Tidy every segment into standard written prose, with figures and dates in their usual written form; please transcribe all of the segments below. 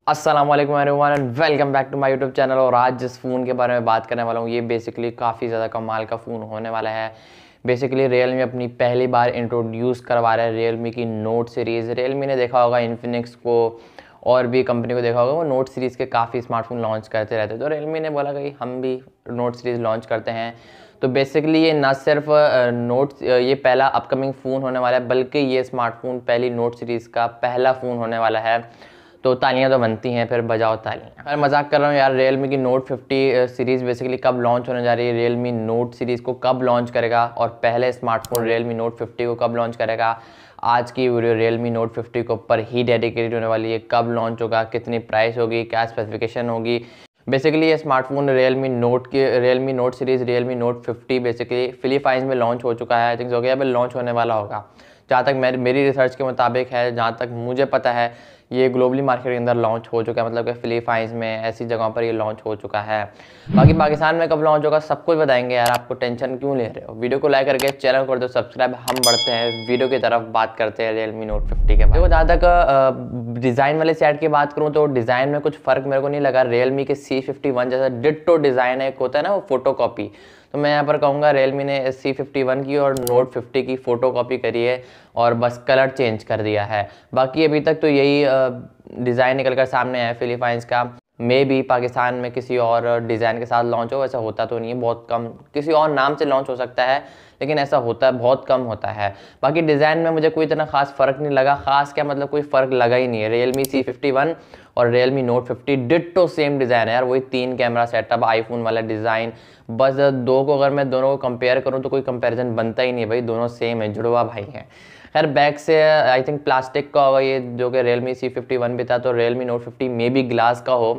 अस्सलाम वालेकुम everyone and welcome back to my YouTube channel. और आज जिस फ़ोन के बारे में बात करने वाला हूँ ये बेसिकली काफ़ी ज़्यादा कमाल का फ़ोन होने वाला है। बेसिकली रियलमी अपनी पहली बार इंट्रोड्यूस करवा रहा है रियलमी की नोट सीरीज़। रियलमी ने देखा होगा इन्फिनिक्स को और भी कंपनी को देखा होगा, वो नोट सीरीज़ के काफ़ी स्मार्टफोन लॉन्च करते रहते, तो रियलमी ने बोला कि हम भी नोट सीरीज़ लॉन्च करते हैं। तो बेसिकली ये ना सिर्फ ये पहला अपकमिंग फ़ोन होने वाला है, बल्कि ये स्मार्टफोन पहली नोट सीरीज़ का पहला फ़ोन होने वाला है। तो तालियां तो बनती हैं, फिर बजाओ तालियां। अगर मजाक कर रहा हूँ यार, रियलमी की नोट 50 सीरीज़ बेसिकली कब लॉन्च होने जा रही है, रियलमी नोट सीरीज़ को कब लॉन्च करेगा और पहले स्मार्टफोन रियलमी नोट 50 को कब लॉन्च करेगा, आज की वीडियो रियलमी नोट 50 के ऊपर ही डेडिकेटेड होने वाली है। कब लॉन्च होगा, कितनी प्राइस होगी, क्या स्पेसिफिकेशन होगी। बेसिकली ये smartphone Realme note series Realme note 50 basically Philippines में लॉन्च हो चुका है। आई थिंक हो गया, अभी लॉन्च होने वाला होगा जहाँ तक मेरी रिसर्च के मुताबिक है, जहाँ तक मुझे पता है ये ग्लोबली मार्केट के अंदर लॉन्च हो चुका है, मतलब कि फिलीपाइंस में ऐसी जगहों पर ये लॉन्च हो चुका है। बाकी पाकिस्तान में कब लॉन्च होगा सब कुछ बताएंगे यार, आपको टेंशन क्यों ले रहे हो। वीडियो को लाइक करके चैनल कर दो सब्सक्राइब। हम बढ़ते हैं वीडियो की तरफ, बात करते हैं रियलमी नोट 50 के बारे में। जहाँ तक डिज़ाइन वाले साइड की बात करूँ तो डिज़ाइन में कुछ फ़र्क मेरे को नहीं लगा। रियलमी के C51 जैसा डिट्टो डिज़ाइन है, एक होता है ना वो फोटो कॉपी, तो मैं यहाँ पर कहूँगा रियलमी ने C51 की और नोट 50 की फ़ोटो कॉपी करी है और बस कलर चेंज कर दिया है। बाकी अभी तक तो यही डिज़ाइन निकल कर सामने आया फिलीपाइंस का। मे भी पाकिस्तान में किसी और डिज़ाइन के साथ लॉन्च हो, वैसा होता तो नहीं है, बहुत कम किसी और नाम से लॉन्च हो सकता है, लेकिन ऐसा होता है बहुत कम होता है। बाकी डिज़ाइन में मुझे कोई इतना खास फ़र्क नहीं लगा, खास क्या मतलब कोई फ़र्क लगा ही नहीं है। रियलमी C51 और Realme note 50 ditto same design है यार, वही 3 कैमरा सेटअप, आईफोन वाला डिज़ाइन। बस दो को अगर मैं दोनों को कंपेयर करूँ तो कोई कंपैरिजन बनता ही नहीं भाई, दोनों सेम है, जुड़वा भाई हैं। खैर बैक से आई थिंक प्लास्टिक का होगा ये, जो कि रियलमी C51 भी था, तो रियलमी नोट 50 में भी ग्लास का हो,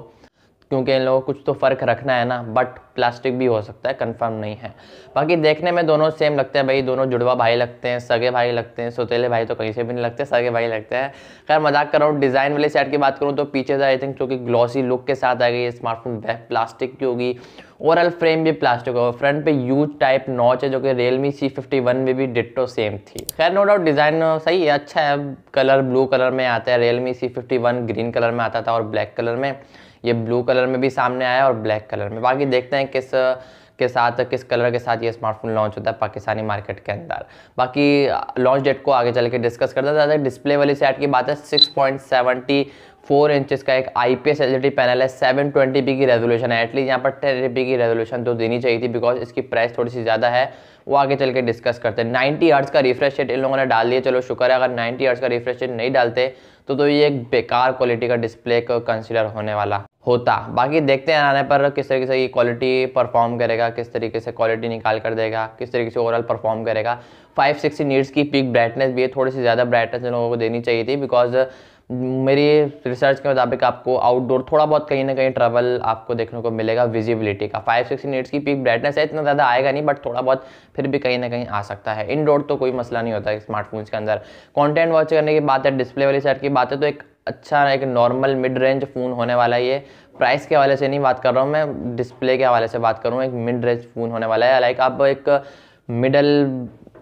क्योंकि इन लोगों को कुछ तो फ़र्क रखना है ना, बट प्लास्टिक भी हो सकता है, कंफर्म नहीं है। बाकी देखने में दोनों सेम लगते हैं भाई, दोनों जुड़वा भाई लगते हैं, सगे भाई लगते हैं, सौतेले भाई तो कहीं से भी नहीं लगते, सगे भाई लगते हैं। खैर मजाक कर रहा हूँ। डिज़ाइन वाले साइड की बात करूँ तो पीछे से आई थिंक जो कि ग्लॉसी लुक के साथ आ गई है स्मार्टफोन, बैक प्लास्टिक की होगी, ओवरऑल फ्रेम भी प्लास्टिक होगा, फ्रंट पे यूज टाइप नॉच है जो कि रियलमी C51 में भी डिट्टो सेम थी। खैर नो डाउट डिज़ाइन सही है, अच्छा है। कलर ब्लू कलर में आता है, रियलमी C51 ग्रीन कलर में आता था और ब्लैक कलर में, ये ब्लू कलर में भी सामने आया और ब्लैक कलर में। बाकी देखते हैं किस कलर के साथ ये स्मार्टफोन लॉन्च होता है पाकिस्तानी मार्केट के अंदर। बाकी लॉन्च डेट को आगे चल के डिस्कस करते हैं। ज़्यादा डिस्प्ले वाली साइड की बात है, 6.74 इंचेस का एक IPS LCD पैनल है, 720p की रेजोल्यूशन है। एटलीस्ट यहाँ पर 1080p की रेजोल्यूशन तो देनी चाहिए थी, बिकॉज इसकी प्राइस थोड़ी सी ज़्यादा है, वो आगे चल के डिस्कस करते हैं। 90 हर्ट्ज़ का रिफ्रेश रेट इन लोगों ने डाल दिया, चलो शुक्र है। अगर 90 हर्ट्ज़ का रिफ्रेश रेट नहीं डालते तो ये एक बेकार क्वालिटी का डिस्प्ले को कंसिडर होने वाला होता। बाकी देखते हैं आने पर किस तरीके से ये क्वालिटी परफॉर्म करेगा, किस तरीके से क्वालिटी निकाल कर देगा, किस तरीके से ओवरऑल परफॉर्म करेगा। 560 नीट्स की पीक ब्राइटनेस भी है, थोड़ी सी ज़्यादा ब्राइटनेस इन लोगों को देनी चाहिए थी, बिकॉज मेरी रिसर्च के मुताबिक आपको आउटडोर थोड़ा बहुत कहीं ना कहीं ट्रबल आपको देखने को मिलेगा विजिबिलिटी का। 560 नीट्स की पीक ब्राइटनेस है, इतना ज़्यादा आएगा नहीं, बट थोड़ा बहुत फिर भी कहीं ना कहीं आ सकता है। इनडोर तो कोई मसला नहीं होता है स्मार्टफोन्स के अंदर। कंटेंट वॉच करने की बात है, डिस्प्ले वाली साइड की बात है, तो एक अच्छा एक नॉर्मल मिड रेंज फ़ोन होने वाला है ये। प्राइस के हवाले से नहीं बात कर रहा हूँ मैं, डिस्प्ले के हवाले से बात करूँ, एक मिड रेंज फ़ोन होने वाला है। लाइक आप एक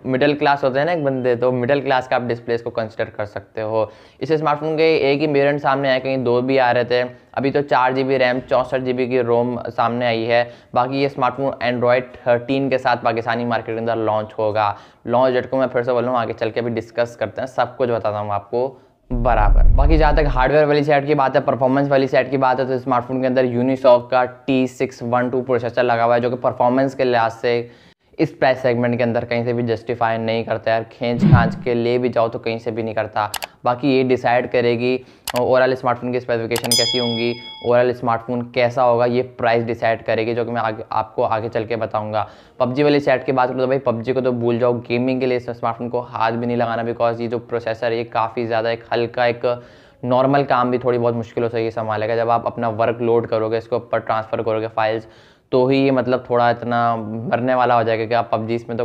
मिडिल क्लास होते हैं ना एक बंदे, तो मिडिल क्लास का आप डिस्प्लेस को कंसिडर कर सकते हो। इस स्मार्टफोन के एक ही वेरिएंट सामने आया, कहीं दो भी आ रहे थे। अभी तो 4GB रैम 64GB की रोम सामने आई है। बाकी ये स्मार्टफोन एंड्रॉयड 13 के साथ पाकिस्तानी मार्केट के अंदर लॉन्च होगा। लॉन्च डेट को मैं फिर से बोल रहा हूँ, आगे चल के भी डिस्कस करते हैं, सब कुछ बताता हूँ आपको बराबर। बाकी जहाँ तक हार्डवेयर वाली साइड की बात है, परफॉर्मेंस वाली साइड की बात है, तो स्मार्टफोन के अंदर यूनिसॉक का T612 प्रोसेसर लगा हुआ है, जो कि परफॉर्मेंस के लिहाज से इस प्राइस सेगमेंट के अंदर कहीं से भी जस्टिफाई नहीं करता यार। खींच खांच के ले भी जाओ तो कहीं से भी नहीं करता। बाकी ये डिसाइड करेगी ओवरऑल स्मार्टफोन की स्पेसिफिकेशन कैसी होंगी, ओवरऑल स्मार्टफोन कैसा होगा, ये प्राइस डिसाइड करेगी, जो कि मैं आपको आगे चल के बताऊंगा। पबजी वाली साइड की बात करूँ तो भाई पबजी को तो भूल जाओ, गेमिंग के लिए इस स्मार्टफोन को हाथ भी नहीं लगाना, बिकॉज ये जो प्रोसेसर है ये काफ़ी ज़्यादा एक हल्का, एक नॉर्मल काम भी थोड़ी बहुत मुश्किलों से ये संभालेगा। जब आप अपना वर्क लोड करोगे, इसके ऊपर ट्रांसफ़र करोगे फाइल्स, तो ही ये मतलब थोड़ा इतना मरने वाला हो जाएगा कि आप पबजी इसमें तो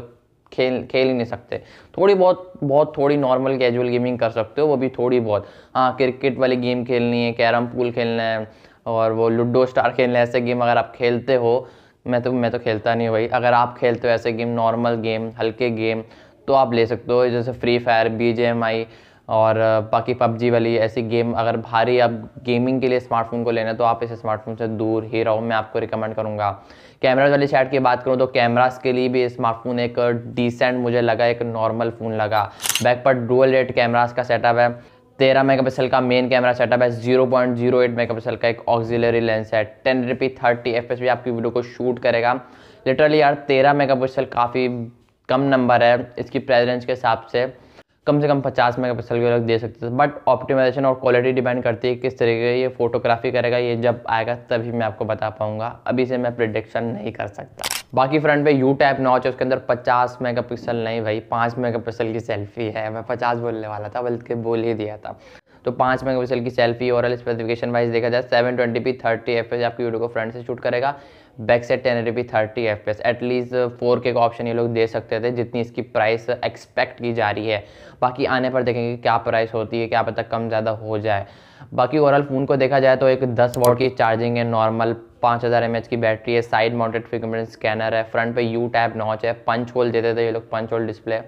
खेल ही नहीं सकते। थोड़ी नॉर्मल कैजुअल गेमिंग कर सकते हो, वो भी थोड़ी बहुत। हाँ, क्रिकेट वाली गेम खेलनी है, कैरम पूल खेलना है और वो लूडो स्टार खेलना है, ऐसे गेम अगर आप खेलते हो, मैं तो खेलता नहीं भाई। अगर आप खेलते हो ऐसे गेम, नॉर्मल गेम, हल्के गेम, तो आप ले सकते हो, जैसे फ्री फायर, BGMI और बाकी पबजी वाली ऐसी गेम, अगर भारी आप गेमिंग के लिए स्मार्टफोन को लेना तो आप इस स्मार्टफोन से दूर ही रहो, मैं आपको रिकमेंड करूँगा। कैमराज वाली साइड की बात करूँ तो कैमरास के लिए भी स्मार्टफोन एक डिसेंट मुझे लगा, एक नॉर्मल फ़ोन लगा। बैक पर डुअल रेट कैमरास का सेटअप है, 13 मेगापिक्सल का मेन कैमरा सेटअप है, 0.08 मेगापिक्सल का एक ऑक्सिलरी लेंस है, 1080p 30 fps भी आपकी वीडियो को शूट करेगा। लिटरली यार 13 मेगापिक्सल काफ़ी कम नंबर है, इसकी प्राइस रेंज के हिसाब से कम 50 मेगापिक्सल के लोग दे सकते थे। बट ऑप्टिमाइजेशन और क्वालिटी डिपेंड करती है किस तरीके ये फोटोग्राफी करेगा, ये जब आएगा तभी मैं आपको बता पाऊंगा, अभी से मैं प्रिडिक्शन नहीं कर सकता। बाकी फ्रंट पे यू टाइप नॉच है, उसके अंदर 50 मेगापिक्सल नहीं भाई 5 मेगापिक्सल की सेल्फी है, मैं 50 बोलने वाला था बल्कि बोल ही दिया था। तो 5 मेगापिक्सल की सेल्फी। और स्पेसिफिकेशन वाइज देखा जाए 720p 30 fps आपकी वीडियो को फ्रंट से शूट करेगा, बैक से 1080p 30 fps। एटलीस्ट 4K का ऑप्शन ये लोग दे सकते थे जितनी इसकी प्राइस एक्सपेक्ट की जा रही है। बाकी आने पर देखेंगे क्या प्राइस होती है, क्या पता कम ज़्यादा हो जाए। बाकी ओवरऑल फ़ोन को देखा जाए तो एक 10 वॉट की चार्जिंग है, नॉर्मल 5000 mAh की बैटरी है, साइड माउंटेड फिंगरप्रिंट स्कैनर है, फ्रंट पे यू टैप नॉच है, पंच होल देते थे ये लोग, पंच होल डिस्प्ले।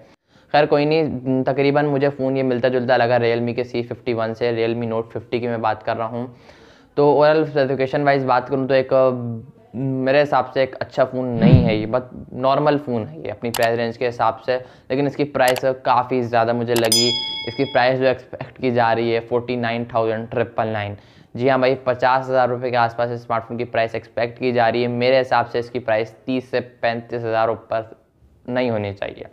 खैर कोई नहीं, तकरीबन मुझे फ़ोन ये मिलता जुलता लगा Realme के C51 से, Realme Note 50 की मैं बात कर रहा हूँ। तो ओवरऑल स्पेसिफिकेशन वाइज बात करूँ तो एक मेरे हिसाब से एक अच्छा फ़ोन नहीं है ये, बट नॉर्मल फ़ोन है ये अपनी प्राइस रेंज के हिसाब से। लेकिन इसकी प्राइस काफ़ी ज़्यादा मुझे लगी, इसकी प्राइस जो एक्सपेक्ट की जा रही है 49,999। जी हाँ भाई, 50,000 रुपये के आसपास इस स्मार्टफोन की प्राइस एक्सपेक्ट की जा रही है। मेरे हिसाब से इसकी प्राइस 30 से 35,000 ऊपर नहीं होनी चाहिए।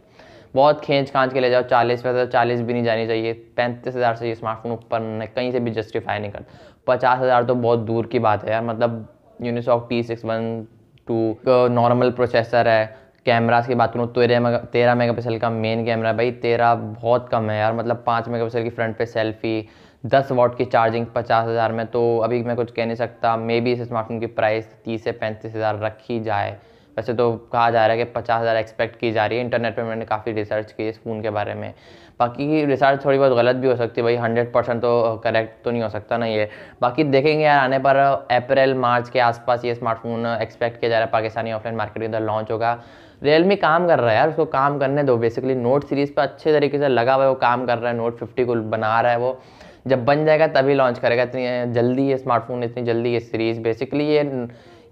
बहुत खींच खांच के ले जाओ 40 पे, तो 40 भी नहीं जानी चाहिए। 35,000 से ये स्मार्टफोन ऊपर कहीं से भी जस्टिफाई नहीं करता। 50,000 तो बहुत दूर की बात है यार। मतलब यूनिसॉक T612 नॉर्मल प्रोसेसर है। कैमरास की बात करूँ तो 13 मेगापिक्सल का मेन कैमरा है भाई, 13 बहुत कम है यार। मतलब 5 मेगापिक्सल की फ्रंट पे सेल्फी, 10 वॉट की चार्जिंग 50,000 में, तो अभी मैं कुछ कह नहीं सकता। मे बी इस स्मार्टफोन की प्राइस 30 से 35,000 रखी जाए। वैसे तो कहा जा रहा है कि 50,000 एक्सपेक्ट की जा रही है। इंटरनेट पे मैंने काफ़ी रिसर्च की इस फ़ोन के बारे में। बाकी रिसर्च थोड़ी बहुत गलत भी हो सकती है भाई, 100% तो करेक्ट तो नहीं हो सकता ना ये। बाकी देखेंगे यार, आने पर अप्रैल मार्च के आसपास ये स्मार्टफोन एक्सपेक्ट किया जा रहा है पाकिस्तानी ऑफलाइन मार्केट के अंदर लॉन्च होगा। Realme काम कर रहा है यार, उसको काम करने दो। बेसिकली नोट सीरीज़ पर अच्छे तरीके से लगा हुआ है, वो काम कर रहा है, Note 50 को बना रहा है। वो जब बन जाएगा तभी लॉन्च करेगा। इतनी जल्दी ये स्मार्टफोन, इतनी जल्दी ये सीरीज़, बेसिकली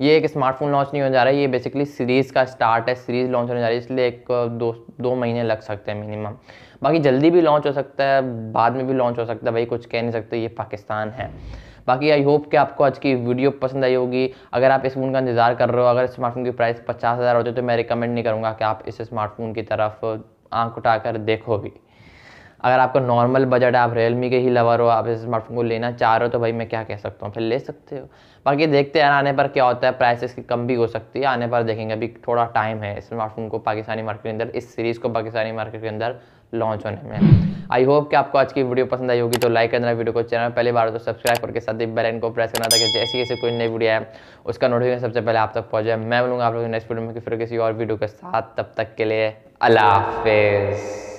ये एक स्मार्टफोन लॉन्च नहीं होने जा रहा है, ये बेसिकली सीरीज़ का स्टार्ट है। सीरीज़ लॉन्च होने जा रही है, इसलिए एक दो महीने लग सकते हैं मिनिमम। बाकी जल्दी भी लॉन्च हो सकता है, बाद में भी लॉन्च हो सकता है भाई, कुछ कह नहीं सकते, ये पाकिस्तान है। बाकी आई होप कि आपको आज की वीडियो पसंद आई होगी। अगर आप इस फ़ोन का इंतज़ार कर रहे हो, अगर स्मार्टफोन की प्राइस 50,000 होती है तो मैं रिकमेंड नहीं करूँगा कि आप इस स्मार्टफोन की तरफ आँख उठाकर देखो भी। अगर आपका नॉर्मल बजट है, आप Realme के ही लवर हो, आप इस स्मार्टफोन को लेना चाह रहे हो, तो भाई मैं क्या कह सकता हूँ, फिर ले सकते हो। बाकी देखते हैं आने पर क्या होता है, प्राइसेस की कम भी हो सकती है, आने पर देखेंगे। अभी थोड़ा टाइम है इस स्मार्टफोन को पाकिस्तानी मार्केट के अंदर, इस सीरीज़ को पाकिस्तानी मार्केट के अंदर लॉन्च होने में। आई होप कि आपको आज की वीडियो पसंद आई होगी, तो लाइक करना वीडियो को, चैनल पहली बार तो सब्सक्राइब करके साथ ही बेल आइकन को प्रेस करना, ताकि जैसे जैसे कोई नई वीडियो है उसका नोटिफिकेशन सबसे पहले आप तक पहुँच जाए। मैं मिलूंगा आप लोगों नेक्स्ट वीडियो में फिर किसी और वीडियो के साथ, तब तक के लिए अल्लाह हाफिज़।